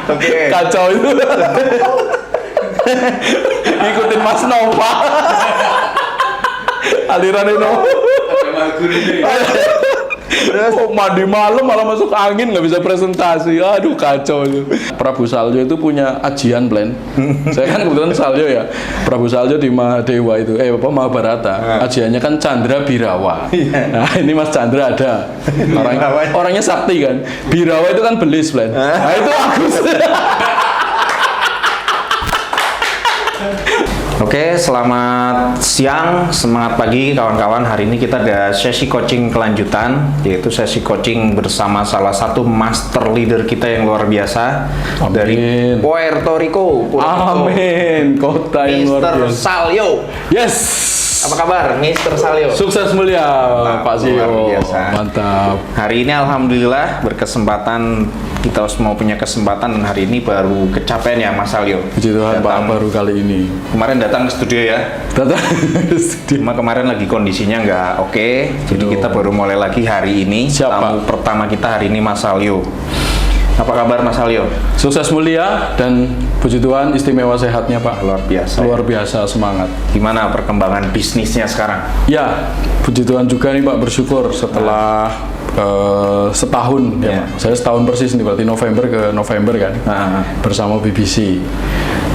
Oke. Kacau itu. Ikutin Mas Nova. Aliran itu. Oh, mandi malam malah masuk angin, nggak bisa presentasi. Aduh, kacau itu. Prabu Salyo itu punya ajian plan. Saya kan kebetulan Salyo ya. Prabu Salyo di Mahadewa itu, Mahabharata. Ajiannya kan Chandra Birawa. Nah, ini Mas Chandra ada. Orangnya sakti kan. Birawa itu kan belis plan. Nah, itu Agus. Oke, selamat siang, semangat pagi kawan-kawan. Hari ini kita ada sesi coaching kelanjutan, yaitu sesi coaching bersama salah satu master leader kita yang luar biasa. Amin. Dari Puerto Rico. Amin, kota yang luar Mr. biasa. Salyo. Yes. Apa kabar, Mr. Salyo? Sukses mulia, Pak Sio. Luar biasa. Mantap. Hari ini alhamdulillah berkesempatan, kita semua punya kesempatan, dan hari ini baru kecapean ya Mas Salyo. Puji Tuhan, Pak, baru kali ini. Kemarin datang ke studio ya. Datang ke studio. Cuma kemarin lagi kondisinya nggak oke, jadi kita baru mulai lagi hari ini. Siap, Tamu Pak. pertama kita hari ini Mas Salyo. Apa kabar Mas Salyo? Sukses mulia dan puji Tuhan istimewa sehatnya, Pak. Luar biasa. Luar biasa, semangat. Gimana perkembangan bisnisnya sekarang? Ya, puji Tuhan juga nih, Pak, bersyukur setelah setahun ya, Ya. Pak. Saya setahun persis nih, berarti November ke November kan. Bersama BBC.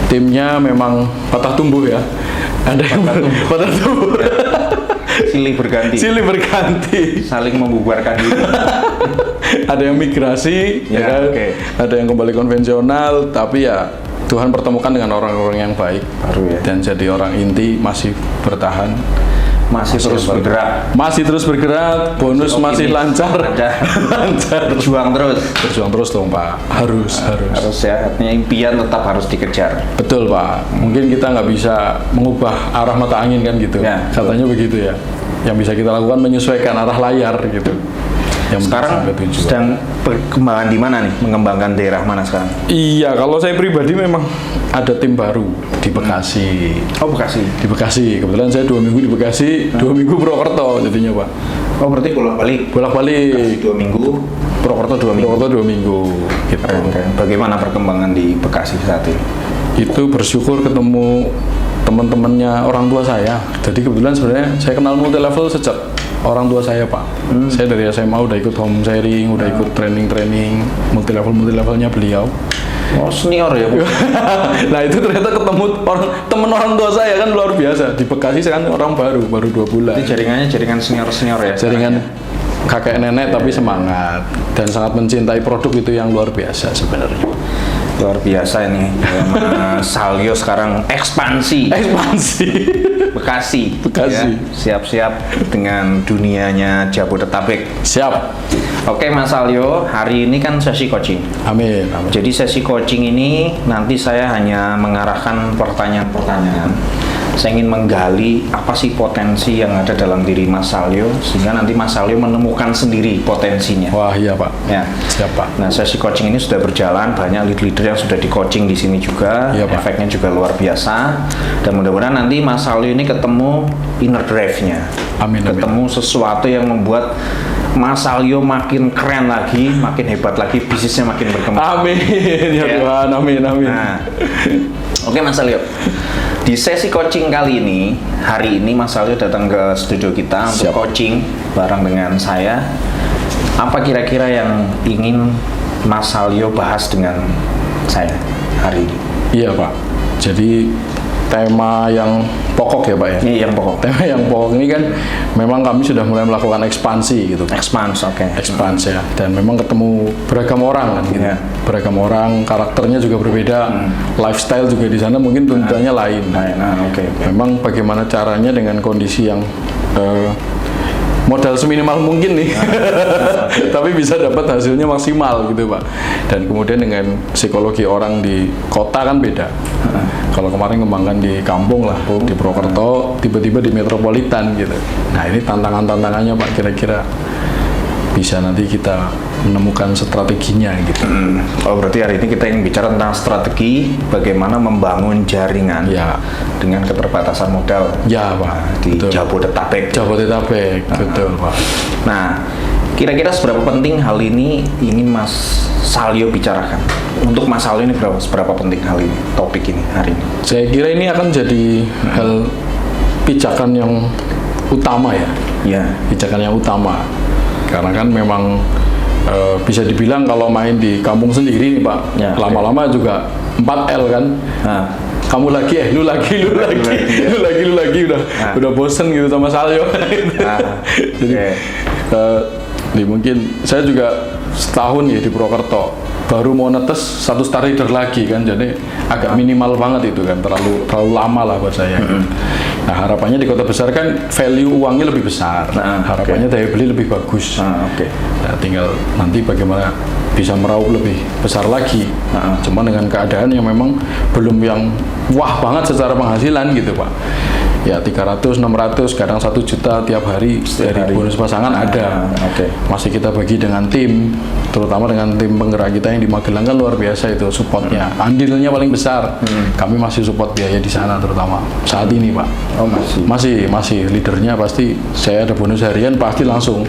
Timnya memang patah tumbuh ya. Ada yang patah tumbuh. Silih berganti. Silih berganti. Saling membubarkan diri. Ada yang migrasi, ya kan? Oke. Ada yang kembali konvensional, tapi ya Tuhan pertemukan dengan orang-orang yang baik. Baru ya. Dan jadi orang inti masih bertahan. Masih terus bergerak. Masih terus bergerak, bonus masih lancar. Lancar. Berjuang terus. Berjuang terus dong, Pak. Harus. Harus ya. Artinya impian tetap harus dikejar. Betul, Pak. Mungkin kita nggak bisa mengubah arah mata angin kan gitu. Ya, Katanya begitu ya. Yang bisa kita lakukan menyesuaikan arah layar gitu. Yang Sekarang sampai tujuan. sedang perkembangan di mana nih? Mengembangkan daerah mana sekarang? Iya, kalau saya pribadi memang ada tim baru di Bekasi. Oh, Bekasi. Di Bekasi, kebetulan saya 2 minggu di Bekasi, 2 minggu Purwokerto jadinya, Pak. Oh, berarti bolak-balik. Bolak-balik. 2 minggu. Purwokerto 2 minggu. Purwokerto 2 minggu. Gitu. Keren. Bagaimana perkembangan di Bekasi saat ini? Itu bersyukur ketemu teman-temannya orang tua saya. Jadi kebetulan sebenarnya saya kenal multi level sejak orang tua saya, Pak. Saya dari SMA udah ikut home sharing, udah ikut training multi levelnya beliau. Oh, senior ya, Bu? Nah, itu ternyata ketemu teman orang tua saya kan luar biasa. Di Bekasi saya kan orang baru 2 bulan. Jadi jaringannya jaringan senior-senior ya? Jaringan kakek nenek tapi semangat dan sangat mencintai produk itu yang luar biasa sebenarnya. Luar biasa ini. Mas Salyo sekarang ekspansi. Bekasi. Ya. Siap-siap dengan dunianya Jabodetabek. Siap. Oke, Mas Salyo, hari ini kan sesi coaching. Amin. Jadi sesi coaching ini nanti saya hanya mengarahkan pertanyaan-pertanyaan. Saya ingin menggali apa sih potensi yang ada dalam diri Mas Salyo, sehingga nanti Mas Salyo menemukan sendiri potensinya. Wah, iya, Pak. Ya. Siap, Pak. Nah, sesi coaching ini sudah berjalan, banyak leader yang sudah di coaching di sini juga. Iya, Pak. Efeknya juga luar biasa. Dan mudah-mudahan nanti Mas Salyo ini ketemu inner drive-nya. Amin. Ketemu sesuatu yang membuat Mas Salyo makin keren lagi, makin hebat lagi, bisnisnya makin berkembang. Amin. Ya Tuhan, amin. Nah, oke Mas Salyo. Di sesi coaching kali ini, hari ini Mas Salyo datang ke studio kita untuk coaching bareng dengan saya. Apa kira-kira yang ingin Mas Salyo bahas dengan saya hari ini? Iya, Pak. Jadi tema yang pokok ya, Pak ya? Ini yang pokok. Tema yang pokok ini kan memang kami sudah mulai melakukan ekspansi gitu. Expans, oke. Expans ya. Dan memang ketemu beragam orang kan gitu. Ya. Beragam orang, karakternya juga berbeda, lifestyle juga di sana mungkin tuntutannya lain. Oke. Memang bagaimana caranya dengan kondisi yang modal seminimal mungkin nih, tapi bisa dapat hasilnya maksimal gitu, Pak. Dan kemudian dengan psikologi orang di kota kan beda. Kalau kemarin kembangkan di kampung lah, di Purwokerto, tiba-tiba di metropolitan gitu. Nah, ini tantangannya, Pak, kira-kira bisa nanti kita menemukan strateginya gitu. Oh, berarti hari ini kita ingin bicara tentang strategi bagaimana membangun jaringan Ya. dengan keterbatasan modal. Ya, Pak. Di Betul. Jabodetabek. Jabodetabek, betul, Pak. Nah, Kira-kira seberapa penting hal ini ingin Mas Salyo bicarakan? Untuk Mas Salyo ini seberapa penting hal ini, topik ini hari ini? Saya kira ini akan jadi hal pijakan yang utama ya. Ya. Pijakan yang utama. Karena kan memang bisa dibilang kalau main di kampung sendiri nih Pak, Ya, lama-lama juga 4L kan. Nah, Kamu lagi lu lagi udah bosen gitu sama Salyo. Jadi mungkin saya juga setahun ya di Purwokerto baru mau netes 1 star leader lagi kan, jadi agak minimal banget itu kan, terlalu lama lah buat saya. Nah harapannya di kota besar kan value uangnya lebih besar, harapannya daya beli lebih bagus. Nah, tinggal nanti bagaimana bisa meraup lebih besar lagi. Cuma dengan keadaan yang memang belum yang wah banget secara penghasilan gitu Pak. Ya 300, 600, kadang 1 juta tiap hari dari bonus pasangan ada. Masih kita bagi dengan tim, terutama dengan tim penggerak kita yang di Magelang kan luar biasa itu supportnya. Andilnya paling besar. Kami masih support biaya di sana terutama saat ini Pak. Oh masih Leadernya pasti saya ada bonus harian pasti langsung.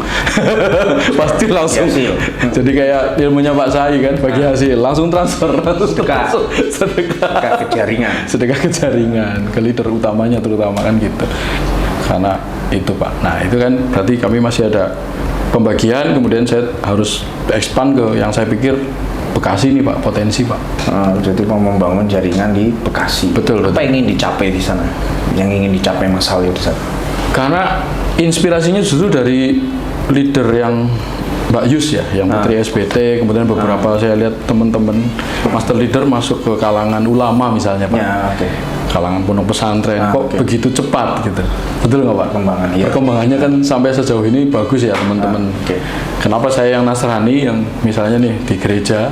Pasti langsung. Jadi kayak ilmunya Pak Sai kan, bagi hasil langsung transfer. Sedekah ke jaringan ke leader utamanya terutama kan gitu. Karena itu Pak. Nah itu kan berarti kami masih ada pembagian, kemudian saya harus expand ke yang saya pikir Bekasi nih Pak, potensi Pak. Jadi mau membangun jaringan di Bekasi. Betul. Apa yang ingin dicapai di sana? Yang ingin dicapai Mas Salyo di sana? Karena inspirasinya justru dari leader yang Mbak Yus ya, yang Putri SBT, kemudian beberapa saya lihat teman-teman master leader masuk ke kalangan ulama misalnya Pak. Kalangan pondok pesantren, kok begitu cepat gitu. Betul nggak Pak? Perkembangannya kan sampai sejauh ini bagus ya teman-teman. Kenapa saya yang Nasrani, yang misalnya nih di gereja,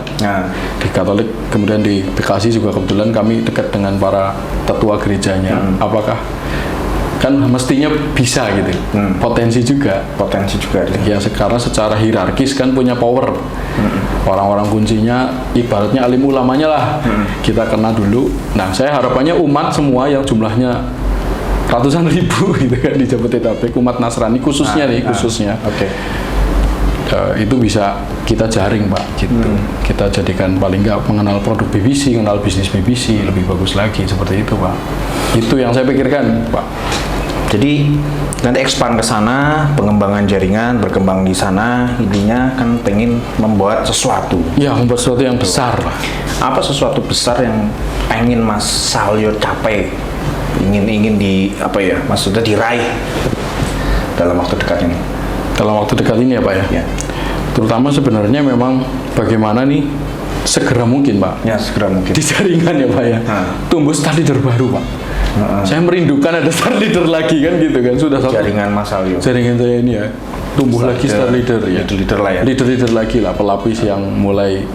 di Katolik, kemudian di Bekasi juga kebetulan kami dekat dengan para tetua gerejanya. Apakah kan mestinya bisa gitu, potensi juga ya. Sekarang secara hierarkis kan punya power, orang-orang kuncinya ibaratnya alim ulamanya lah, kita kena dulu. Nah saya harapannya umat semua yang jumlahnya ratusan ribu gitu kan di Jabodetabek, umat Nasrani khususnya itu bisa kita jaring Pak gitu. Kita jadikan paling nggak mengenal produk BBC, kenal bisnis BBC lebih bagus lagi, seperti itu Pak. Itu yang saya pikirkan Pak. Jadi nanti expand ke sana, pengembangan jaringan berkembang di sana, intinya kan pengen membuat sesuatu. Ya, membuat sesuatu yang besar Pak. Apa sesuatu besar yang pengen Mas Salyo capai? Ingin maksudnya diraih dalam waktu dekat ini? Dalam waktu dekat ini ya Pak ya? Terutama sebenarnya memang bagaimana nih segera mungkin Pak. Segera mungkin. Di jaringan ya Pak ya. Tumbuh star leader baru Pak. Saya merindukan ada star leader lagi kan gitu kan. Sudah jaringan Mas Salyo. Jaringan saya ini ya. Tumbuh lagi star leader ya. Leader lagi lah, pelapis yang mulai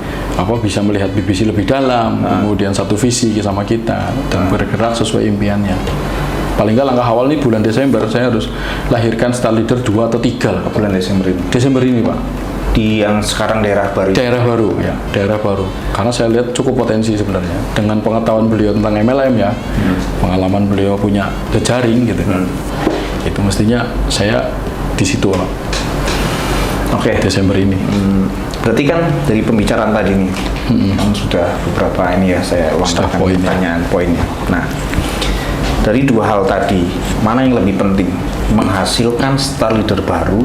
bisa melihat BBC lebih dalam, kemudian satu visi sama kita dan bergerak sesuai impiannya. Paling nggak langkah awal nih bulan Desember saya harus lahirkan star leader 2 atau 3 lah. Bulan Desember ini? Desember ini Pak. Di yang sekarang daerah baru? Daerah baru. Karena saya lihat cukup potensi sebenarnya. Dengan pengetahuan beliau tentang MLM ya, pengalaman beliau punya jejaring gitu. Itu mestinya saya di situ Pak. Desember ini. Berarti kan dari pembicaraan tadi nih, sudah beberapa ini ya saya uangkan pertanyaan poinnya. Nah, dari 2 hal tadi, mana yang lebih penting? Menghasilkan star leader baru,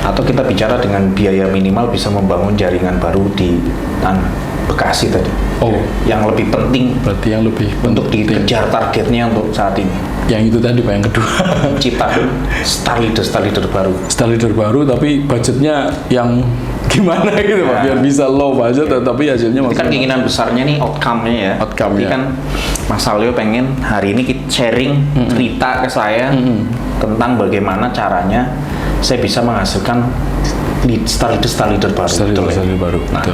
atau kita bicara dengan biaya minimal bisa membangun jaringan baru di Bekasi tadi? Yang lebih penting berarti yang lebih untuk dikejar targetnya untuk saat ini? Yang itu tadi Pak, yang kedua. Ciptakan star leader baru. Star leader baru tapi budgetnya yang gimana gitu Pak, biar bisa low budget tapi hasilnya maksimal. Kan keinginan besarnya nih outcome-nya ya. Jadi kan Mas Salyo pengen hari ini sharing cerita ke saya tentang bagaimana caranya saya bisa menghasilkan star leader baru. Nah,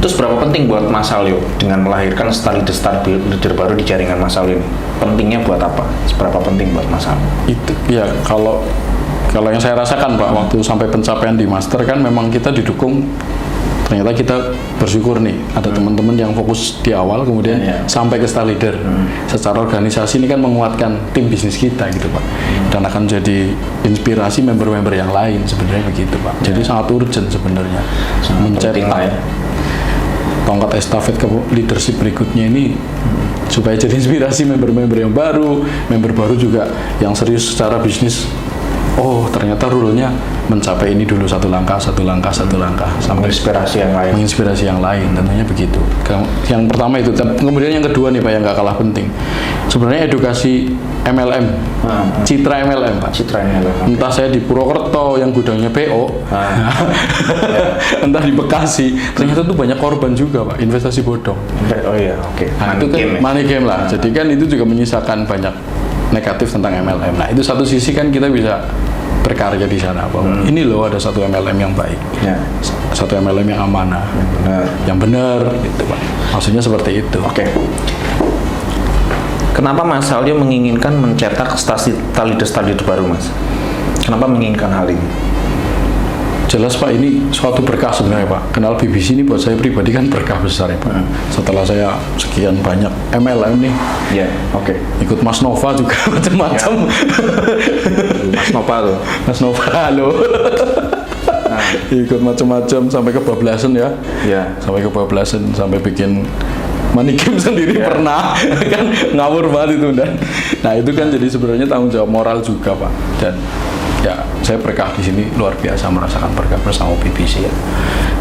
itu seberapa penting buat Mas Salyo dengan melahirkan star leader baru di jaringan Mas Salyo ini? Pentingnya buat apa? Seberapa penting buat Mas Salyo? Itu ya kalau yang saya rasakan Pak, waktu sampai pencapaian di master kan memang kita didukung ternyata kita bersyukur nih ada teman-teman yang fokus di awal kemudian sampai ke star leader. Secara organisasi ini kan menguatkan tim bisnis kita gitu Pak, dan akan jadi inspirasi member-member yang lain sebenarnya begitu Pak. Jadi sangat urgent sebenarnya mencetak tongkat estafet ke leadership berikutnya ini supaya jadi inspirasi member-member yang baru, member baru juga yang serius secara bisnis. Oh ternyata rule-nya mencapai ini dulu satu langkah sampai menginspirasi yang lain tentunya begitu. Yang pertama itu, kemudian yang kedua nih Pak yang nggak kalah penting sebenarnya edukasi MLM, citra MLM Pak. Citra MLM. Entah saya di Purwokerto yang gudangnya PO, entah di Bekasi, ternyata tuh banyak korban juga Pak, investasi bodong. Oh iya, oke. Nah, itu kan money game lah. Jadi kan itu juga menyisakan banyak negatif tentang MLM. Nah itu satu sisi kan kita bisa berkarya di sana bahwa ini loh ada satu MLM yang baik, satu MLM yang amanah, yang benar gitu Pak. Maksudnya seperti itu. Oke. Kenapa Mas Salyo menginginkan mencetak leader baru Mas? Kenapa menginginkan hal ini? Jelas Pak, ini suatu berkah sebenarnya Pak. Kenal BBC ini buat saya pribadi kan berkah besar ya Pak. Setelah saya sekian banyak MLM nih, ikut Mas Nova juga macam-macam. Mas Nova loh. Mas Nova halo. Ikut macam-macam sampai kebablasan ya. Sampai kebablasan, sampai bikin money game sendiri pernah kan ngawur banget itu dan. Nah itu kan jadi sebenarnya tanggung jawab moral juga Pak. Dan ya saya berkah di sini luar biasa, merasakan berkah bersama BBC ya,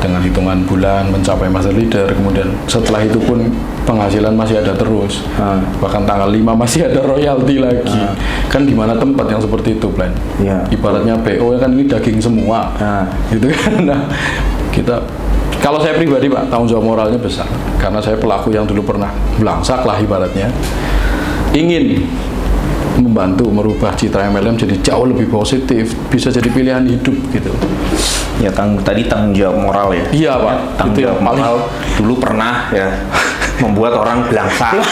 dengan hitungan bulan mencapai master leader, kemudian setelah itu pun penghasilan masih ada terus, bahkan tanggal 5 masih ada royalti lagi. Kan di mana tempat yang seperti itu Plan? Ibaratnya PO kan ini daging semua, gitu kan. Nah kita, kalau saya pribadi Pak, tanggung jawab moralnya besar karena saya pelaku yang dulu pernah belangsak lah ibaratnya, ingin membantu merubah citra MLM jadi jauh lebih positif, bisa jadi pilihan hidup gitu. Ya tadi tanggung jawab moral ya. Iya Pak, tanggung jawab moral dulu pernah ya membuat orang belangsak,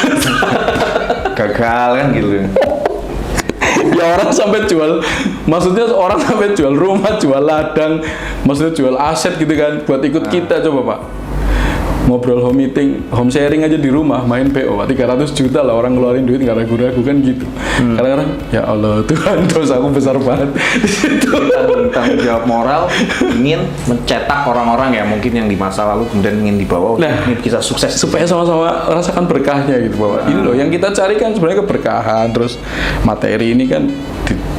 gagal kan gitu. Ya orang sampai jual, maksudnya orang sampai jual rumah, jual ladang, maksudnya jual aset gitu kan buat ikut kita. Coba Pak, ngobrol home meeting, home sharing aja di rumah, main PO, 300 juta lah orang ngeluarin duit nggak ragu-ragu kan gitu. Kadang-kadang, ya Allah Tuhan, dosa aku besar banget. Tanggung jawab moral, ingin mencetak orang-orang ya mungkin yang di masa lalu kemudian ingin dibawa, ini bisa sukses. Supaya sama-sama rasakan berkahnya gitu Bapak. Ini loh yang kita cari kan sebenarnya keberkahan, terus materi ini kan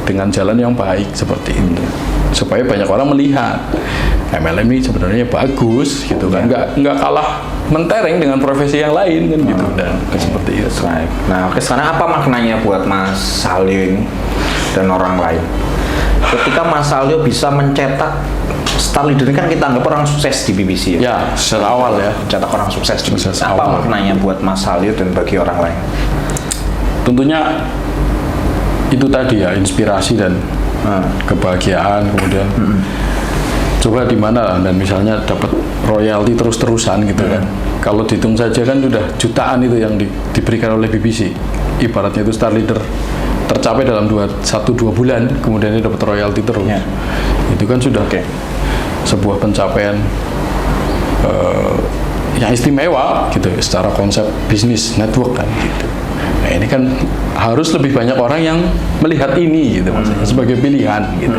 dengan jalan yang baik seperti itu. Supaya banyak orang melihat MLM ini sebenarnya bagus gitu kan, nggak kalah mentereng dengan profesi yang lain kan gitu, dan seperti itu. Nah, sekarang apa maknanya buat Mas Salyo ini dan orang lain? Ketika Mas Salyo bisa mencetak star leader ini kan kita anggap orang sukses di BBC ya. Ya, secara awal ya. Mencetak orang sukses di BBC. Apa maknanya buat Mas Salyo dan bagi orang lain? Tentunya itu tadi ya, inspirasi dan kebahagiaan, kemudian coba di mana dan misalnya dapat royalti terus-terusan gitu kan. Kalau dihitung saja kan sudah jutaan itu yang diberikan oleh BBC. Ibaratnya itu star leader tercapai dalam 1-2 bulan, kemudian dia dapat royalti terus. Itu kan sudah sebuah pencapaian yang istimewa gitu secara konsep bisnis network kan gitu. Nah ini kan harus lebih banyak orang yang melihat ini gitu maksudnya sebagai pilihan gitu.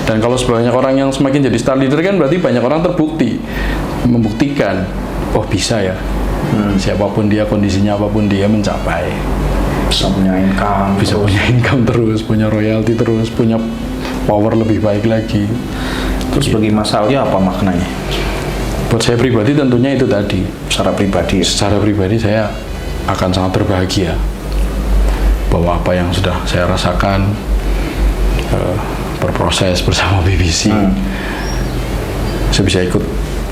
Dan kalau sebanyak orang yang semakin jadi star leader kan berarti banyak orang terbukti, membuktikan oh bisa ya, siapapun dia, kondisinya apapun dia mencapai, bisa punya income, punya income terus, punya royalti terus, punya power lebih baik lagi. Terus bagi Mas Salyo apa maknanya? Buat saya pribadi tentunya itu tadi. Secara pribadi saya akan sangat berbahagia bahwa apa yang sudah saya rasakan berproses bersama BBC, saya bisa ikut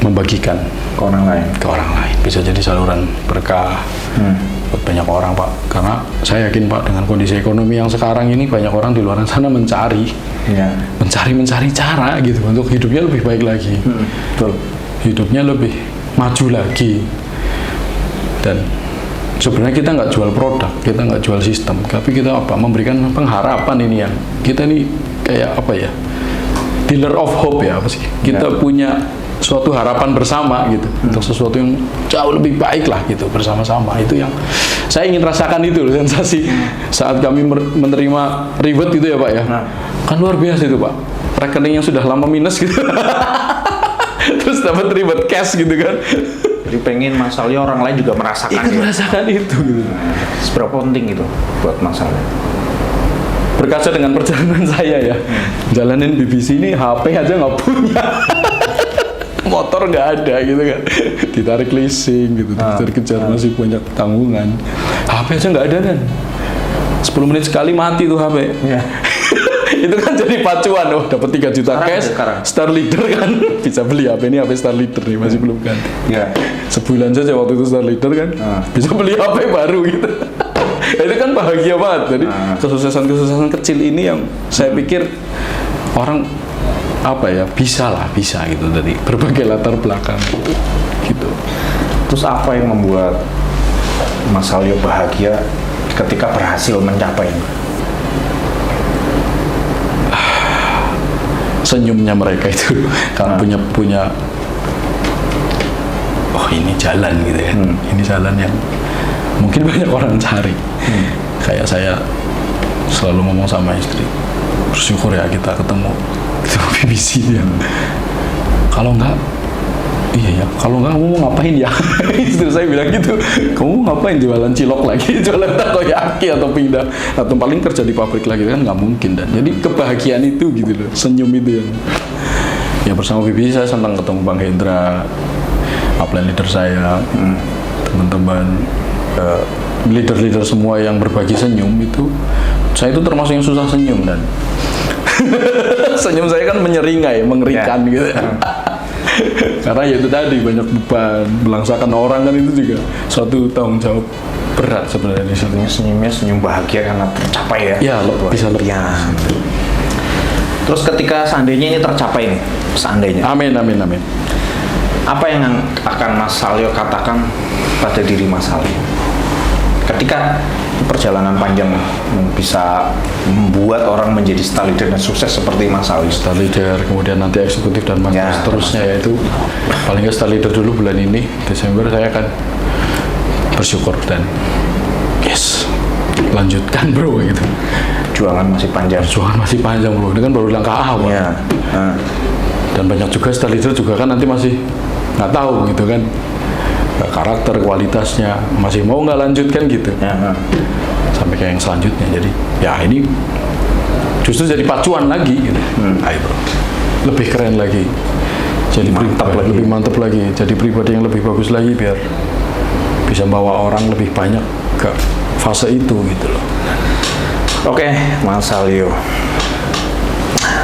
membagikan ke orang lain. Bisa jadi saluran berkah buat banyak orang Pak. Karena saya yakin Pak dengan kondisi ekonomi yang sekarang ini banyak orang di luar sana mencari cara gitu untuk hidupnya lebih baik lagi, hidupnya lebih maju lagi. Dan sebenarnya kita nggak jual produk, kita nggak jual sistem, tapi kita memberikan pengharapan ini yang kita ini kayak apa ya, dealer of hope ya, apa sih? Kita punya suatu harapan bersama gitu, untuk sesuatu yang jauh lebih baik lah gitu bersama-sama. Itu yang saya ingin rasakan, itu loh, sensasi saat kami menerima reward itu ya Pak ya. Kan luar biasa itu Pak, rekening yang sudah lama minus gitu terus dapat reward cash gitu kan. Jadi pengen Mas Salyo orang lain juga merasakan merasakan itu gitu. Seberapa penting itu buat Mas Salyo? Berkaca dengan perjalanan saya ya, jalanin BBC ini HP aja nggak punya, motor nggak ada gitu kan, ditarik leasing gitu, dikejar-kejar, masih banyak tanggungan, HP aja nggak ada kan, 10 menit sekali mati tuh HP. Itu kan jadi pacuan, oh dapat 3 juta cash, Star Leader kan, bisa beli HP ini, HP Star Leader nih, masih belum ganti. Sebulan saja waktu itu Star Leader kan, bisa beli HP baru gitu. Itu kan bahagia banget. Jadi kesuksesan-kesuksesan kecil ini yang saya pikir orang apa ya, bisa gitu dari berbagai latar belakang gitu. Terus apa yang membuat Mas Salyo bahagia ketika berhasil mencapai? Senyumnya mereka itu, kalau punya oh ini jalan gitu ya, ini jalan yang mungkin banyak orang cari. Kayak saya selalu ngomong sama istri, bersyukur ya kita ketemu BBC ya. Kalau enggak, iya ya, kalau enggak kamu mau ngapain ya? Istri saya bilang gitu, kamu mau ngapain, jualan cilok lagi, jualan takoyaki, atau pindah, atau paling kerja di pabrik lagi, kan nggak mungkin. Dan jadi kebahagiaan itu gitu loh, senyum itu yang ya, bersama BBC saya senang ketemu Bang Hendra, upline leader saya, teman-teman leader-leader semua yang berbagi senyum itu. Saya itu termasuk yang susah senyum, dan senyum saya kan menyeringai, mengerikan gitu. Karena ya itu tadi, banyak beban, melangsakan orang kan, itu juga suatu tanggung jawab berat sebenarnya. Senyumnya senyum bahagia karena tercapai ya. Ya, bisa lebih. Terus ketika seandainya ini tercapai nih, seandainya. Amin. Apa yang akan Mas Salyo katakan pada diri Mas Salyo ketika perjalanan panjang bisa membuat orang menjadi star leader dan sukses seperti Mas Salyo? Star leader, kemudian nanti eksekutif dan seterusnya, yaitu paling nggak star leader dulu bulan ini Desember, saya akan bersyukur dan yes, lanjutkan bro gitu. Perjuangan masih panjang bro, ini kan baru langkah awal. Dan banyak juga star leader juga kan nanti masih nggak tahu gitu kan, karakter, kualitasnya, masih mau nggak lanjutkan gitu. Sampai kayak yang selanjutnya. Jadi ya ini justru jadi pacuan lagi gitu. Ayo bro, lebih keren lagi, jadi lebih mantap lagi, jadi pribadi yang lebih bagus lagi, biar bisa bawa orang lebih banyak ke fase itu gitu loh. Oke, Mas Salyo,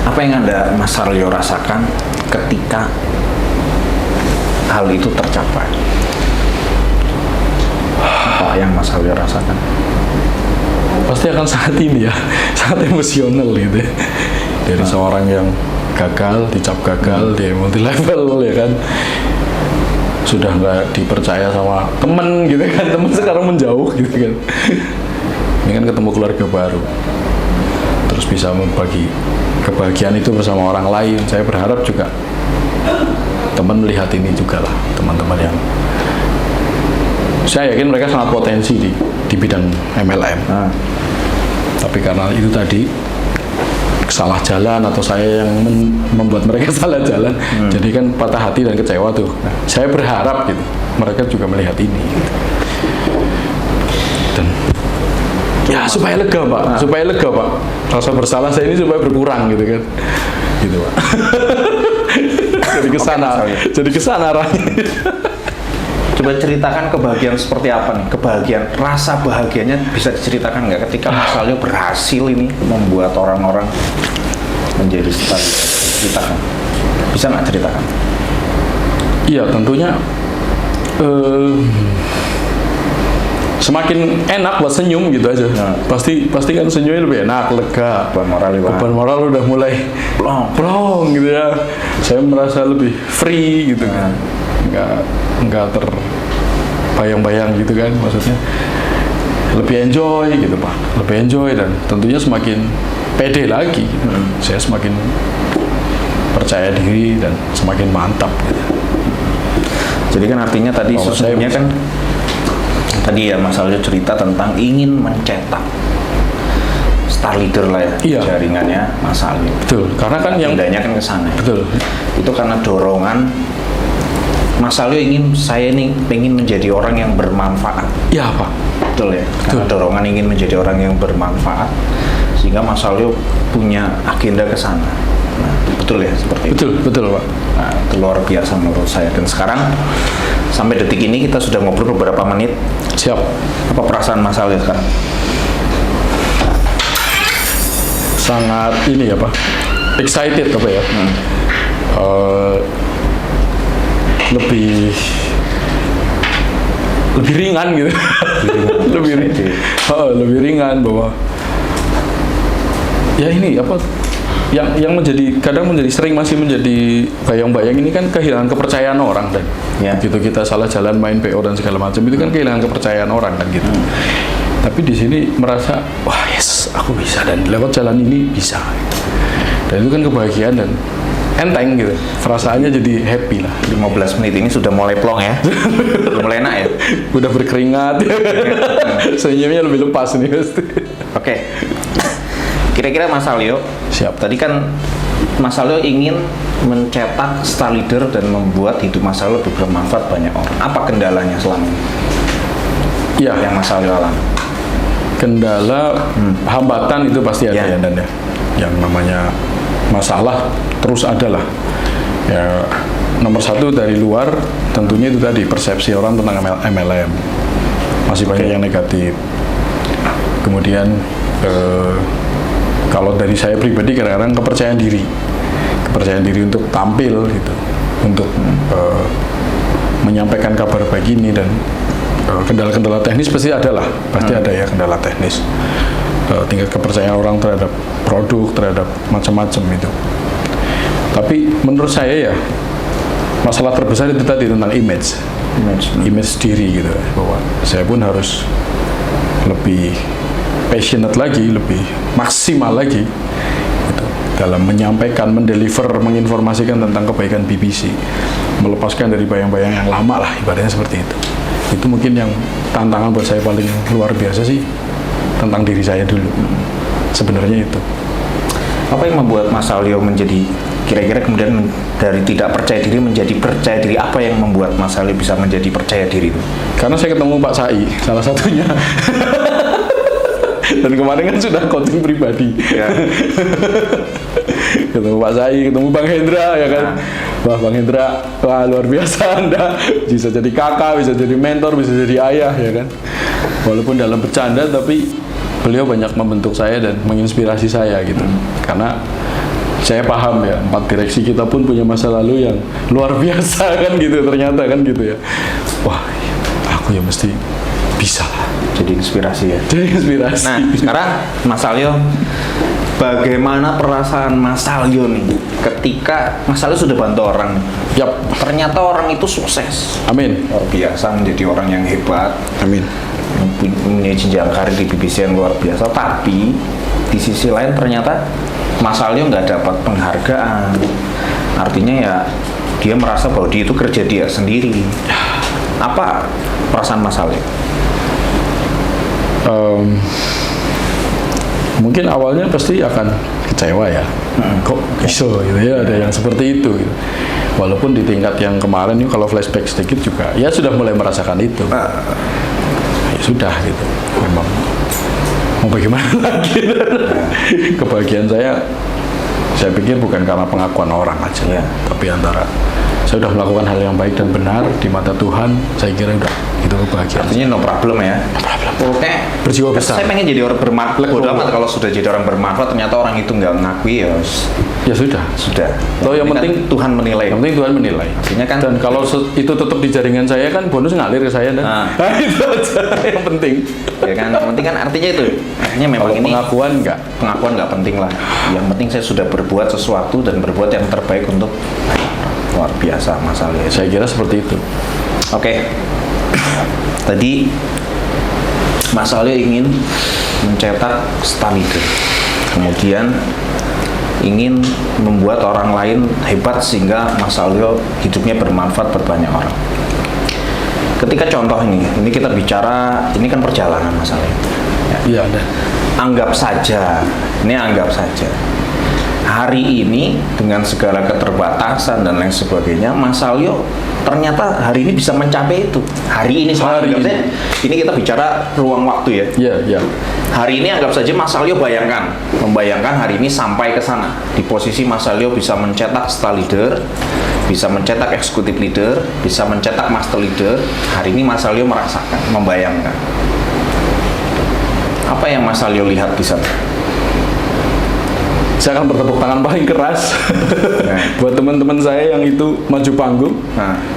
apa yang Mas Salyo rasakan ketika hal itu tercapai? Apa yang Mas Salyo rasakan? Pasti akan sangat ini ya, sangat emosional gitu ya. Dari seorang yang gagal, dicap gagal, dia multi level ya kan, sudah nggak dipercaya sama temen gitu kan, temen sekarang menjauh gitu kan. Ini kan ketemu keluarga baru, terus bisa membagi kebahagiaan itu bersama orang lain. Saya berharap juga teman melihat ini juga lah, teman-teman yang saya yakin mereka sangat potensi di bidang MLM. Tapi karena itu tadi salah jalan, atau saya yang membuat mereka salah jalan, jadi kan patah hati dan kecewa tuh. Saya berharap gitu mereka juga melihat ini gitu. Dan ya supaya lega Pak, rasa bersalah saya ini supaya berkurang gitu kan, gitu Pak. jadi kesana arahnya. Coba ceritakan kebahagiaan seperti apa nih? Rasa bahagianya bisa diceritakan nggak ketika Mas Salyo berhasil ini membuat orang-orang menjadi star? Ceritakan. Bisa nggak ceritakan? Iya, tentunya semakin enak buat senyum gitu aja. Pasti kan senyumnya lebih enak, lega. Beban moral udah mulai plong gitu ya. Saya merasa lebih free gitu kan. Nggak terbayang-bayang gitu kan, maksudnya lebih enjoy gitu Pak, dan tentunya semakin pede lagi gitu. Saya semakin percaya diri dan semakin mantap gitu. Jadi kan artinya tadi Kalau sesungguhnya kan tadi ya Mas Alyo cerita tentang ingin mencetak star leader lah ya, Iya. jaringannya Mas Alyo. Betul, karena kan yang Pindahnya kan ke sana. betul. Itu karena dorongan Mas Alyo saya nih pengen menjadi orang yang bermanfaat. Ya, Pak. Betul ya. Karena dorongan ingin menjadi orang yang bermanfaat sehingga Mas Alyo punya agenda ke sana. Nah, betul ya seperti itu. Betul, Pak. Nah, itu luar biasa menurut saya. Dan sekarang sampai detik ini kita sudah ngobrol beberapa menit. Siap. Apa perasaan Mas Alyo sekarang? Sangat ini ya, Pak. Excited apa ya? Lebih ringan gitu. Lebih ringan bahwa ya ini apa yang kadang masih menjadi bayang-bayang ini kan kehilangan kepercayaan orang dan Ya. begitu kita salah jalan main PO dan segala macam itu kan kehilangan kepercayaan orang kan gitu. Tapi di sini merasa wah yes aku bisa dan lewat jalan ini bisa. Dan itu kan kebahagiaan dan enteng gitu. Perasaannya jadi happy lah. 15 menit ini sudah mulai plong ya. Sudah mulai enak ya. Udah berkeringat. Senyumnya lebih lepas nih pasti. Oke. Kira-kira Mas Alyo, Siap. tadi kan Mas Alyo ingin mencetak star leader dan membuat hidup Mas Alyo lebih bermanfaat banyak orang. Apa kendalanya selama ini Iya. yang Mas Alyo alami? Kendala hambatan itu pasti ada Ya. ya dan ya. Yang namanya masalah terus ada lah. Ya nomor satu dari luar tentunya itu tadi persepsi orang tentang MLM masih banyak yang negatif. Kemudian kalau dari saya pribadi kadang-kadang kepercayaan diri untuk tampil gitu, untuk menyampaikan kabar baik ini dan kendala-kendala teknis pasti ada lah, pasti ada ya kendala teknis. Tingkat kepercayaan orang terhadap produk, terhadap macam-macam itu. Tapi menurut saya ya masalah terbesar itu tadi tentang image diri gitu, bahwa saya pun harus lebih passionate lagi, lebih maksimal lagi gitu, dalam menyampaikan, mendeliver, menginformasikan tentang kebaikan BBC, melepaskan dari bayang-bayang yang lama lah, ibaratnya seperti itu. Itu mungkin yang tantangan buat saya paling luar biasa sih, tentang diri saya dulu. Sebenarnya itu. Apa yang membuat Mas Alyo menjadi kira-kira kemudian dari tidak percaya diri menjadi percaya diri? Apa yang membuat Mas Alyo bisa menjadi percaya diri itu? Karena saya ketemu Pak Sai, salah satunya. Dan kemarin kan sudah coaching pribadi. Ya. Ketemu Pak Sai, ketemu Bang Hendra ya kan. Wah Bang Hendra, wah luar biasa Anda. Bisa jadi kakak, bisa jadi mentor, bisa jadi ayah ya kan. Walaupun dalam bercanda tapi beliau banyak membentuk saya dan menginspirasi saya gitu. Karena saya paham ya, 4 direksi kita pun punya masa lalu yang luar biasa kan gitu, ternyata kan gitu ya. Wah, aku ya mesti bisa lah. Jadi inspirasi ya. Jadi inspirasi. Nah, sekarang Mas Alyo, bagaimana perasaan Mas Alyo nih ketika Mas Alyo sudah bantu orang? Yap. Ternyata orang itu sukses. Amin. Luar biasa, menjadi orang yang hebat. Amin. Punya jenjang karir di BBC yang luar biasa. Tapi di sisi lain ternyata Mas Alyo nggak dapat penghargaan. Artinya ya dia merasa bahwa dia itu kerja dia sendiri. Apa perasaan Mas Alyo? Mungkin awalnya pasti akan kecewa ya. Kok iso gitu ya, ada yang seperti itu gitu. Walaupun di tingkat yang kemarin ini kalau flashback sedikit juga ya sudah mulai merasakan itu. Ya sudah gitu. Memang mau bagaimana lagi. Kebahagiaan saya pikir bukan karena pengakuan orang aja Ya. tapi antara saya sudah melakukan hal yang baik dan benar di mata Tuhan, saya kira udah itu kebahagiaan. Artinya no problem ya. Oke. Berjiwa besar. Saya pengen jadi orang bermanfaat. Bodoh amat kalau sudah jadi orang bermanfaat ternyata orang itu nggak ngakui ya. Ya sudah. Toh yang penting Tuhan menilai. Yang penting Tuhan menilai. Artinya kan Dan kalau itu tetap di jaringan saya kan bonus ngalir ke saya dan itu aja yang penting. ya kan yang penting kan artinya itu. Artinya memang Kalau ini pengakuan nggak penting lah. Yang penting saya sudah berbuat sesuatu dan berbuat yang terbaik untuk luar biasa Mas Alyo. saya kira seperti itu. Oke. Tadi Mas Alyo ingin mencetak star leader. Kemudian ingin membuat orang lain hebat sehingga Mas Salyo hidupnya bermanfaat buat banyak orang. Ketika contoh ini kita bicara, ini kan perjalanan Mas Salyo. Iya, ada. Anggap saja, hari ini dengan segala keterbatasan dan lain sebagainya, Mas Salyo ternyata hari ini bisa mencapai itu. Hari ini ini kita bicara ruang waktu ya. Iya, iya. Hari ini anggap saja Mas Salyo membayangkan hari ini sampai ke sana. Di posisi Mas Salyo bisa mencetak star leader, bisa mencetak executive leader, bisa mencetak master leader. Hari ini Mas Salyo merasakan, membayangkan. Apa yang Mas Salyo lihat di sana? Saya akan bertepuk tangan paling keras buat teman-teman saya yang itu maju panggung,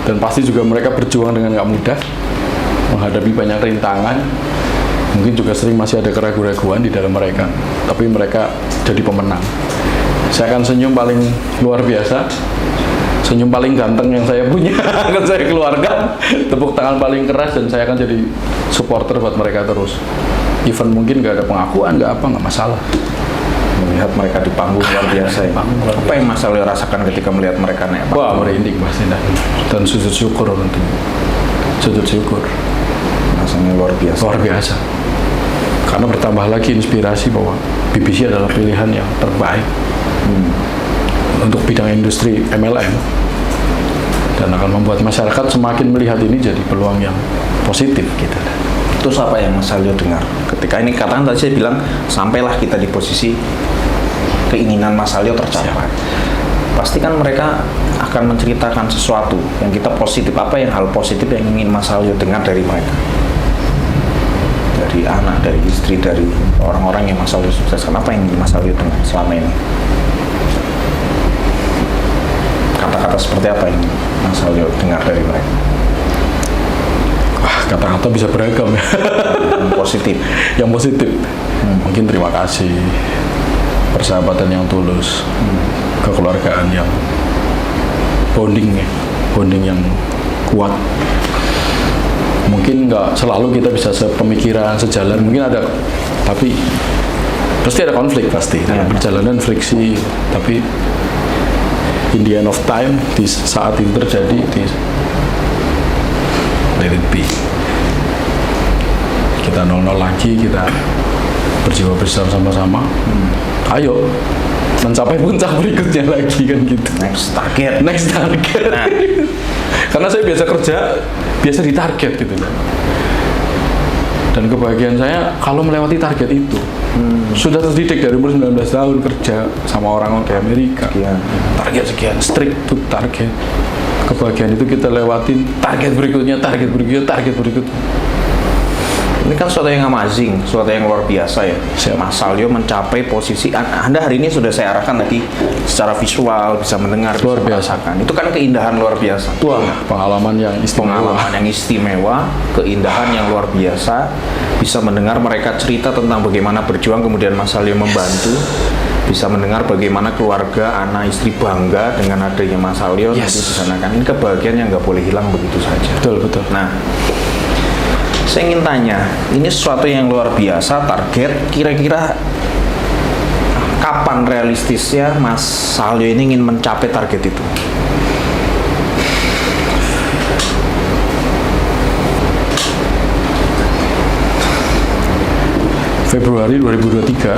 dan pasti juga mereka berjuang dengan nggak mudah, menghadapi banyak rintangan, mungkin juga sering masih ada keraguan-keraguan di dalam mereka, tapi mereka jadi pemenang. Saya akan senyum paling luar biasa, senyum paling ganteng yang saya punya akan saya keluarkan, tepuk tangan paling keras, dan saya akan jadi supporter buat mereka terus. Even mungkin nggak ada pengakuan, nggak masalah. Melihat mereka di panggung luar biasa ya. Apa yang Mas Salyo rasakan ketika melihat mereka naik panggung? Wah, merinding pasti, dan sujud syukur tentu. Sujud syukur. Rasanya luar biasa. Luar biasa. Karena bertambah lagi inspirasi bahwa BBC adalah pilihan yang terbaik untuk bidang industri MLM, dan akan membuat masyarakat semakin melihat ini jadi peluang yang positif gitu. Terus apa yang Mas Salyo dengar? Ketika ini katakan tadi saya bilang, sampailah kita di posisi keinginan Mas Salyo tercapai. Pasti kan mereka akan menceritakan sesuatu yang kita positif. Apa yang hal positif yang ingin Mas Salyo dengar dari mereka? Dari anak, dari istri, dari orang-orang yang Mas Salyo sukseskan. Apa yang ingin Mas Salyo dengar selama ini? Kata-kata seperti apa yang Mas Salyo dengar dari mereka? Kata-kata bisa beragam ya. Yang positif. Yang positif. Mungkin terima kasih, persahabatan yang tulus, kekeluargaan yang bonding yang kuat. Mungkin nggak selalu kita bisa sepemikiran, sejalan. Mungkin ada, tapi pasti ada konflik pasti. Dalam perjalanan friksi. Tapi in the end of time, di saat itu terjadi, let it be. Kita 0-0 lagi, kita berjiwa besar sama-sama. Ayo mencapai puncak berikutnya lagi kan gitu. Next target. Nah. Karena saya biasa kerja, biasa ditarget gitu kan. Dan kebahagiaan saya kalau melewati target itu. Sudah terdidik dari umur 19 tahun kerja sama orang di Amerika. Target sekian, strict to target. Kebahagiaan itu kita lewatin, target berikutnya. Ini kan suatu yang amazing, suatu yang luar biasa ya. Mas Salyo mencapai posisi, Anda hari ini sudah saya arahkan tadi secara visual, bisa mendengar, luar bisa merasakan. Itu kan keindahan luar biasa. Wah, pengalaman yang istimewa, keindahan yang luar biasa. Bisa mendengar mereka cerita tentang bagaimana berjuang, kemudian Mas Salyo membantu. Bisa mendengar bagaimana keluarga, anak, istri bangga dengan adanya Mas Salyo nanti di sana kan. Ini kebahagiaan yang nggak boleh hilang begitu saja. Betul. Nah, saya ingin tanya, ini sesuatu yang luar biasa, target, kira-kira kapan realistisnya Mas Salyo ini ingin mencapai target itu? Februari 2023.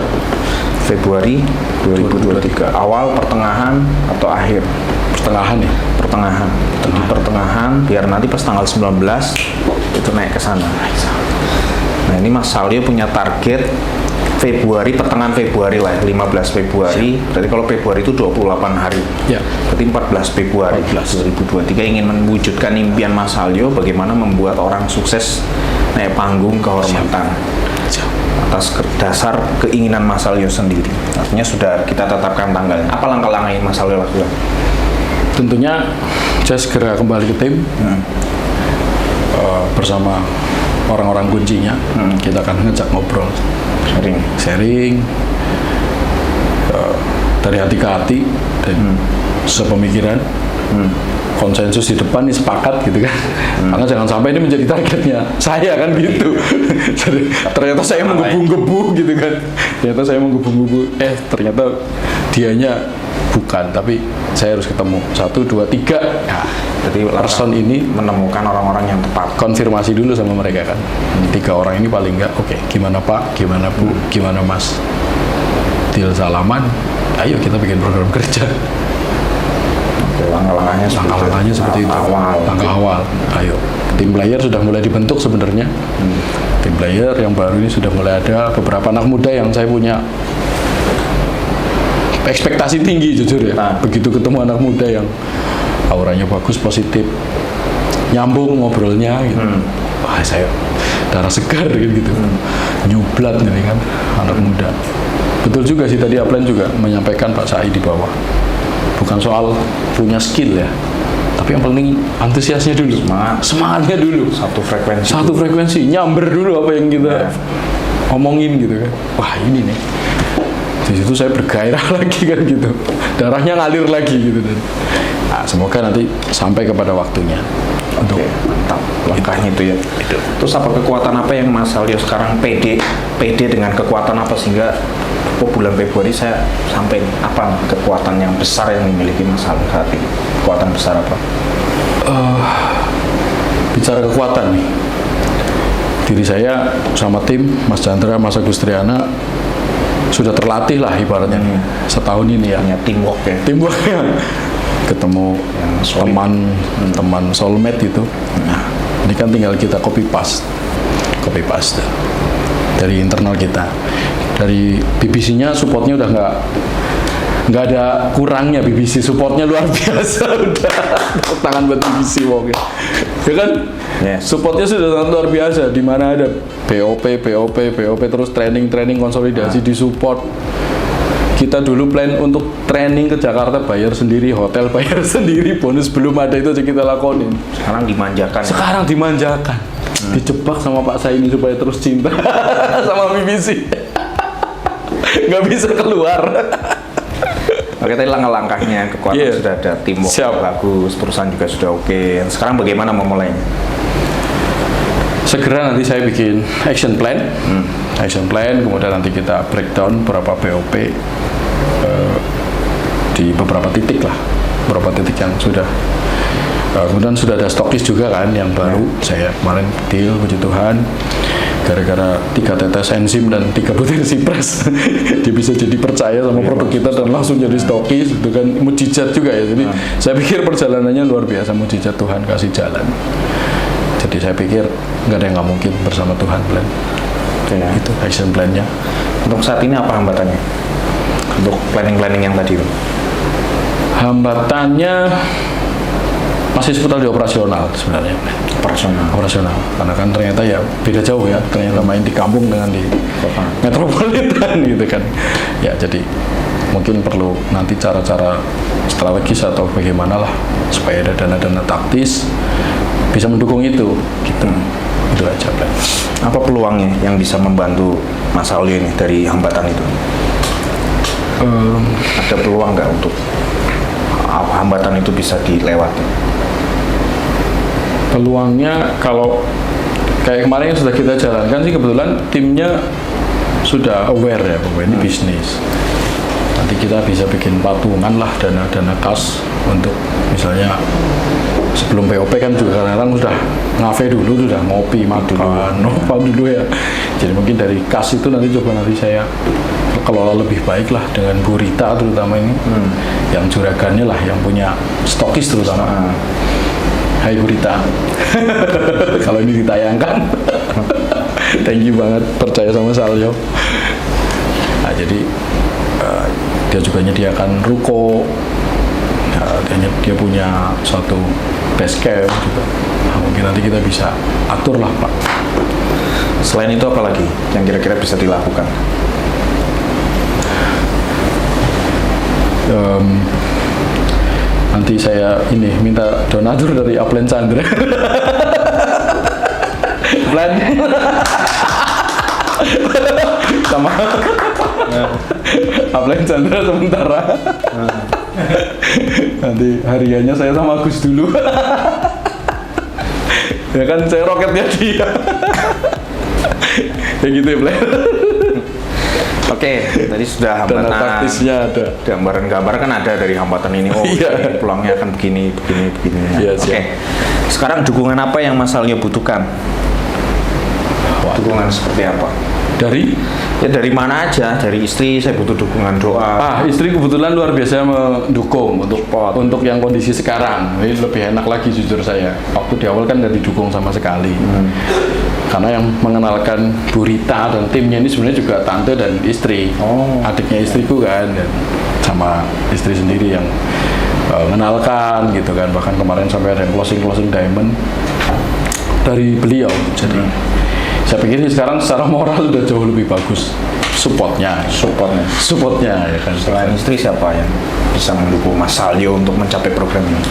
Februari 2023. Awal, pertengahan, atau akhir? Pertengahan ya? Pertengahan. Di pertengahan, biar nanti pas tanggal 19 itu naik ke sana. Nah, ini Mas Salyo punya target Februari, pertengahan Februari lah, 15 Februari. Berarti kalau Februari itu 28 hari. Ya. Berarti 14 Februari 2023 ingin mewujudkan impian Mas Salyo bagaimana membuat orang sukses naik panggung kehormatan. Atas dasar keinginan Mas Salyo sendiri. Artinya sudah kita tetapkan tanggalnya. Apa langkah-langkah yang Mas Salyo lakukan? Tentunya saya segera kembali ke tim bersama orang-orang kuncinya. Kita akan ngajak ngobrol, sharing dari hati ke hati dan sepemikiran. konsensus di depan nih, sepakat gitu kan. Karena jangan sampai ini menjadi targetnya saya kan gitu. Jadi ternyata saya menggebu-gebu gitu kan. Ternyata saya menggebu-gebu. Ternyata dianya bukan, tapi saya harus ketemu 1, 2, 3. Ya, jadi person ini menemukan orang-orang yang tepat. Konfirmasi dulu sama mereka kan. 3 orang ini paling enggak, oke, gimana Pak, gimana Bu, gimana Mas. Deal salaman, ayo kita bikin program kerja. Oke, langkah-langkahnya seperti itu. Langkah awal. Ayo. Tim player sudah mulai dibentuk sebenarnya. Tim player yang baru ini sudah mulai ada beberapa anak muda yang saya punya ekspektasi tinggi jujur ya. Begitu ketemu anak muda yang auranya bagus, positif, nyambung ngobrolnya gitu. Wah, saya darah segar gitu. New blood ini kan anak muda. Betul juga sih tadi Aplen juga menyampaikan Pak Sai di bawah. Bukan soal punya skill ya, tapi yang penting antusiasnya dulu, semangatnya dulu. Satu frekuensi, nyamber dulu apa yang kita omongin gitu kan. Wah ini nih, di situ saya bergairah lagi kan gitu, darahnya ngalir lagi gitu. Nah, semoga nanti sampai kepada waktunya. Oke, mantap langkahnya itu ya. Terus apa kekuatan apa yang Mas Salyo sekarang pede dengan kekuatan apa sehingga bulan Februari saya sampai apa kekuatan yang besar yang dimiliki Mas Salyo saat ini? Kekuatan besar apa? Bicara kekuatan nih, diri saya sama tim Mas Chandra, Mas Agustriana sudah terlatih lah ibaratnya setahun ini ya. Punya teamwork ya. Ketemu teman soulmate itu. Nah, ini kan tinggal kita copy paste dari internal kita. Dari BBC-nya supportnya udah nggak ada kurangnya. BBC supportnya luar biasa udah. Tangan buat BBC pokoknya. Ya kan? Supportnya sudah sangat luar biasa. Di mana ada POP terus training konsolidasi di support. Kita dulu plan untuk training ke Jakarta bayar sendiri, hotel bayar sendiri, bonus belum ada, itu aja kita lakonin. Sekarang dimanjakan. Dijebak sama Pak Saini supaya terus cinta sama BBC. Nggak bisa keluar. Oke, tadi langkah-langkahnya, kekuatan sudah ada, teamwork bagus, perusahaan juga sudah oke. Sekarang bagaimana memulainya? Segera nanti saya bikin action plan, kemudian nanti kita breakdown berapa POP di beberapa titik yang sudah. Kemudian sudah ada stokis juga kan yang baru. Saya kemarin deal, puji Tuhan, gara-gara 3 tetes enzim dan 3 butir sipres dia bisa jadi percaya sama produk kita dan langsung jadi stokis. Itu kan mujizat juga ya. Jadi saya pikir perjalanannya luar biasa, mujizat Tuhan kasih jalan. Jadi saya pikir nggak ada yang nggak mungkin bersama Tuhan plan. Itu action plan-nya. Untuk saat ini apa hambatannya? Untuk planning yang tadi? Hambatannya masih seputar di operasional sebenarnya. Operasional. Karena kan ternyata ya beda jauh ya. Ternyata main di kampung dengan di metropolitan gitu kan. Ya jadi mungkin perlu nanti cara-cara strategis atau bagaimana lah supaya ada dana-dana taktis bisa mendukung itu gitu. Itu aja plan. Apa peluangnya yang bisa membantu Mas Salyo ini dari hambatan itu? Ada peluang nggak untuk hambatan itu bisa dilewati? Peluangnya kalau kayak kemarin yang sudah kita jalankan sih kebetulan timnya sudah aware ya bahwa ini bisnis. Nanti kita bisa bikin patungan lah dana kas untuk misalnya sebelum POP kan juga kadang-kadang sudah ngafe dulu, sudah ngopi, makan, dulu ya. Jadi mungkin dari kas itu nanti saya kelola lebih baik lah dengan Bu Rita terutama ini, yang juragannya lah, yang punya stokis terutama. Hai Bu Rita, kalau ini ditayangkan, thank you banget percaya sama Salyo. Nah jadi dia juga menyediakan ruko. Dia punya suatu base camp juga. Nah, mungkin nanti kita bisa atur lah Pak. Selain itu apa lagi yang kira-kira bisa dilakukan? Nanti saya minta donatur dari Aplen Chandra. Plan sama Aplen Chandra sementara. Nanti hariannya saya sama Agus dulu. Ya kan saya roketnya dia. Ya gitu ya, Play. Oke, tadi sudah Dana hambatan. taktisnya ada. Gambaran-gambar kan ada dari hambatan ini. Oh, Iya. ini peluangnya akan begini. Iya, Oke. siap. Sekarang dukungan apa yang Mas Salyo butuhkan? Wah, Dukungan seperti apa? dari Ya dari mana aja, dari istri saya butuh dukungan doa. istri kebetulan luar biasa mendukung untuk yang kondisi sekarang. Ini lebih enak lagi jujur saya. Waktu di awal kan nggak didukung sama sekali. Karena yang mengenalkan Bu Rita dan timnya ini sebenarnya juga tante dan istri. Adiknya istriku kan, dan sama istri sendiri yang mengenalkan gitu kan. Bahkan kemarin sampai ada yang closing diamond dari beliau. Jadi saya pikir sekarang secara moral sudah jauh lebih bagus supportnya ya kan. Selain istri siapa yang bisa mendukung Mas Salyo untuk mencapai program ini?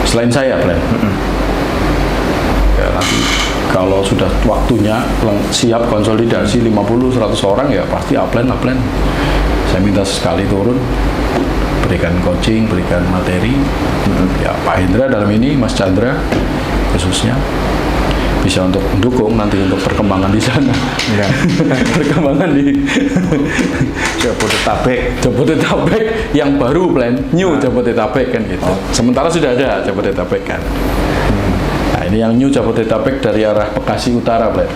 Selain saya, Plan. Ya nanti kalau sudah waktunya siap konsolidasi 50-100 orang ya pasti upline. Saya minta sekali turun, berikan coaching, berikan materi. Ya Pak Hendra dalam ini, Mas Chandra khususnya bisa untuk mendukung nanti untuk perkembangan di sana. Ya. Perkembangan di Jabodetabek yang baru, Plan New Jabodetabek kan gitu. Sementara sudah ada Jabodetabek kan. Nah ini yang New Jabodetabek dari arah Bekasi Utara, Plan.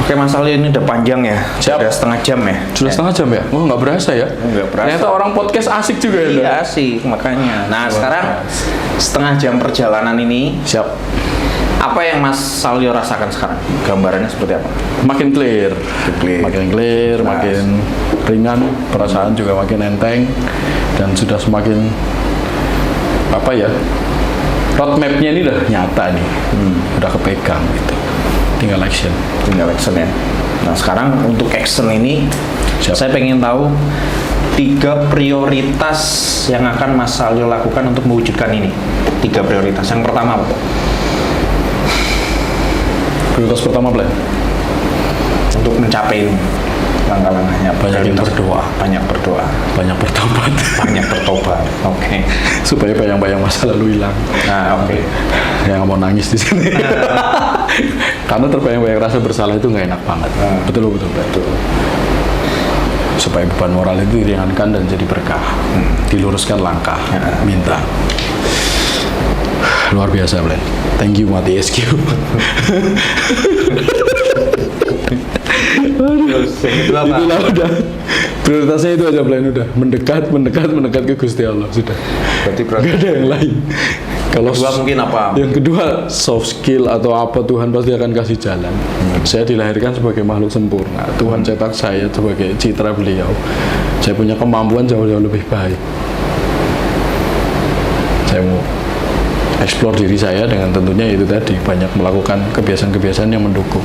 Oke Mas Salyo, ini udah panjang ya. Siap. Udah setengah jam ya. Sudah setengah jam ya? Oh nggak berasa ya? Nggak berasa. Ternyata orang podcast asik juga ya. Iya sih, makanya. Nah sekarang setengah jam perjalanan ini, Siap. apa yang Mas Salyo rasakan sekarang? Gambarannya seperti apa? Makin clear, makin clear, Jelas. makin ringan, perasaan juga makin enteng, dan sudah semakin apa ya? Roadmap-nya ini udah nyata nih, udah kepegang gitu. Tinggal action. Tinggal action ya. Nah sekarang untuk action ini, Siap. saya pengen tahu 3 prioritas yang akan Mas Salyo lakukan untuk mewujudkan ini. 3 prioritas. Yang pertama apa? Prioritas pertama, Plan. Untuk mencapai ini, langkah-langkahnya. Banyakin Prioritas berdoa. Banyak berdoa. Banyak bertobat. Banyak bertobat. Oke. Supaya bayang-bayang masa lalu hilang. Nah oke. Yang mau nangis di sini. Karena terbayang-bayang rasa bersalah itu nggak enak banget. Betul. Supaya beban moral itu diringankan dan jadi berkah. Diluruskan langkah. Minta. Luar biasa, Blen. Thank you, Mati SQ. Itulah udah. Prioritasnya itu aja, Blen. Udah mendekat ke Gusti Allah sudah. Berarti Gak ada yang lain. Kalau kedua mungkin apa? Yang kedua soft skill atau apa Tuhan pasti akan kasih jalan. Saya dilahirkan sebagai makhluk sempurna. Tuhan cetak saya sebagai citra beliau. Saya punya kemampuan jauh-jauh lebih baik. Saya mau explore diri saya dengan tentunya itu tadi banyak melakukan kebiasaan-kebiasaan yang mendukung.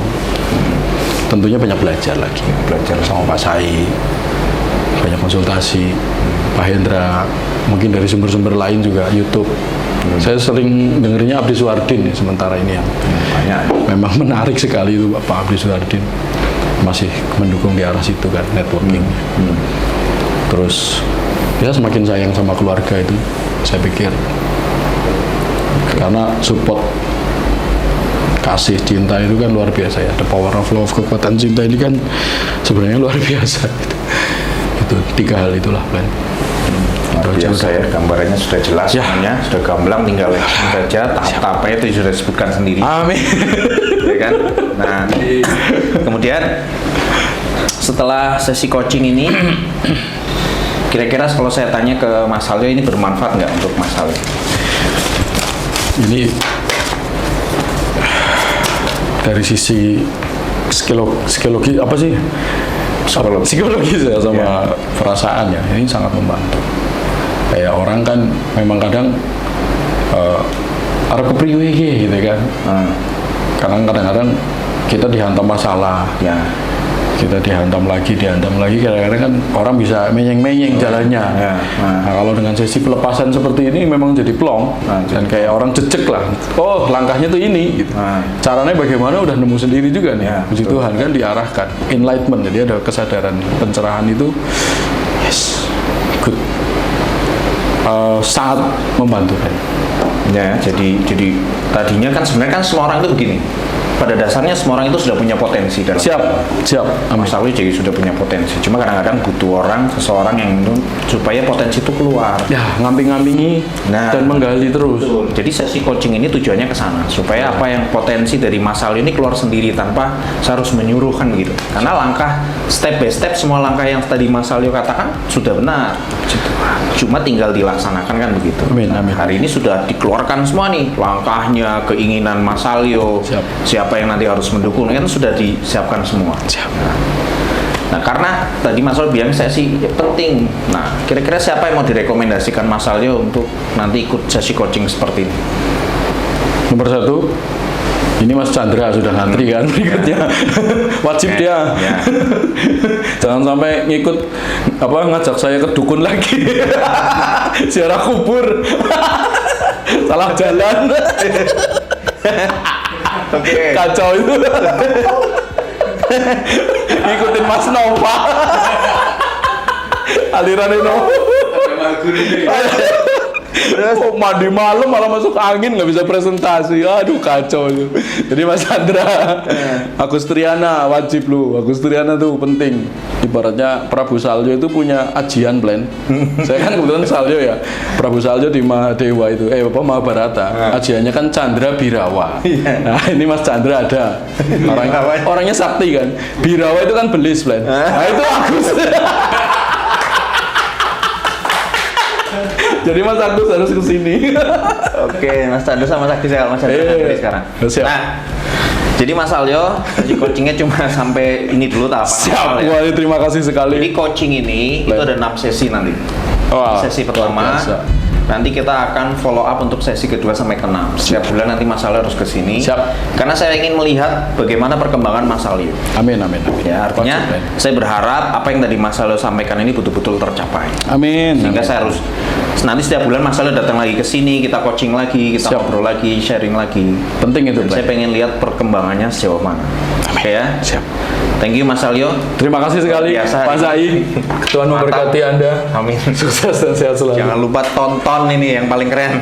Tentunya banyak belajar lagi, belajar sama Pak Sai, banyak konsultasi, Pak Hendra, mungkin dari sumber-sumber lain juga YouTube. Saya sering dengerinnya Abdi Suardin ya, sementara ini yang memang menarik sekali itu Pak Abdi Suardin, masih mendukung di arah situ kan networking. Terus ya semakin sayang sama keluarga itu, saya pikir karena support kasih cinta itu kan luar biasa ya. The power of love, kekuatan cinta ini kan sebenarnya luar biasa. Itu 3 hal itulah, Plan. Luar biasa ya, gambarannya sudah jelas Ya. semuanya, sudah gamblang, tinggal action saja. Tahap-tahapnya itu sudah disebutkan sendiri. Amin. Ya kan? Nah, kemudian setelah sesi coaching ini, kira-kira kalau saya tanya ke Mas Salyo, ini bermanfaat nggak untuk Mas Salyo? Ini dari sisi psikologi apa sih? Psikologis ya sama perasaan ya. Ini sangat membantu. Kayak orang kan memang kadang arep kepriwe gitu kan. Kadang-kadang kita dihantam masalah. Ya. kita dihantam lagi, kadang-kadang kan orang bisa menyeng-menyeng jalannya. Ya, Nah, kalau dengan sesi pelepasan seperti ini memang jadi plong dan kayak orang jejek lah. Oh, langkahnya tuh ini. Gitu. Caranya bagaimana udah nemu sendiri juga nih. Ya, Puji Tuhan kan diarahkan, enlightenment, jadi ada kesadaran, pencerahan itu, yes, good, sangat membantu. Ya, jadi tadinya kan sebenarnya kan semua orang itu begini. Pada dasarnya semua orang itu sudah punya potensi dalam. Siap. Amin. Mas Alwi jadi sudah punya potensi. Cuma kadang-kadang butuh seseorang yang supaya potensi itu keluar. Ya, ngamping-ngampingi dan menggali terus. Betul. Jadi sesi coaching ini tujuannya ke sana supaya apa yang potensi dari Mas Alwi ini keluar sendiri tanpa harus menyuruhkan gitu. Karena langkah step by step semua langkah yang tadi Mas Alwi katakan sudah benar. Cuma tinggal dilaksanakan kan begitu. Amin. Hari ini sudah dikeluarkan semua nih langkahnya, keinginan Mas Alwi. Siapa yang nanti harus mendukung kan sudah disiapkan semua. Nah, karena tadi Mas Alwi bilang sesi penting. Nah, kira-kira siapa yang mau direkomendasikan Mas Alwi untuk nanti ikut sesi coaching seperti ini? Nomor 1, ini Mas Chandra sudah ngantri kan berikutnya. Wajib dia. Jangan sampai ngajak saya ke dukun lagi. Ziarah kubur. Salah jalan. Oke. Kacau itu. Ikutin Mas Nova. Aliran itu. Oh, mandi malam malah masuk angin, nggak bisa presentasi. Aduh, kacau itu. Jadi Mas Chandra, Agus Triana wajib lu. Agus Triana tuh penting. Ibaratnya Prabu Salyo itu punya ajian plan. Saya kan kebetulan Salyo ya. Prabu Salyo di Mahadewa itu, Mahabharata. Ajiannya kan Chandra Birawa. Nah, ini Mas Chandra ada. Orangnya sakti kan. Birawa itu kan belis plan. Nah, itu Agus. Jadi Mas Agus harus ke sini. Oke, Mas Agus sama Mas Agus sekarang. Siap. Nah, jadi Mas Alyo, sesi coachingnya cuma sampai ini dulu tahapan. Siap. Wah, terima kasih sekali. Jadi coaching ini itu ada 6 sesi nanti. Wah, Sesi pertama, nanti kita akan follow up untuk sesi kedua sampai ke-6. Setiap bulan nanti Mas Alyo harus ke sini. Siap. Karena saya ingin melihat bagaimana perkembangan Mas Alyo. Amin. Ya, artinya saya berharap apa yang tadi Mas Alyo sampaikan ini betul-betul tercapai. Amin. Sehingga saya harus nanti setiap bulan Mas Alyo datang lagi ke sini, kita coaching lagi, kita ngobrol lagi, sharing lagi. Penting itu. Saya pengen lihat perkembangannya sejauh mana. Oke ya. Siap. Thank you Mas Alyo. Terima kasih sekali Pak Sai. Tuhan memberkati Anda. Amin. Sukses dan sehat selalu. Jangan lupa tonton ini yang paling keren.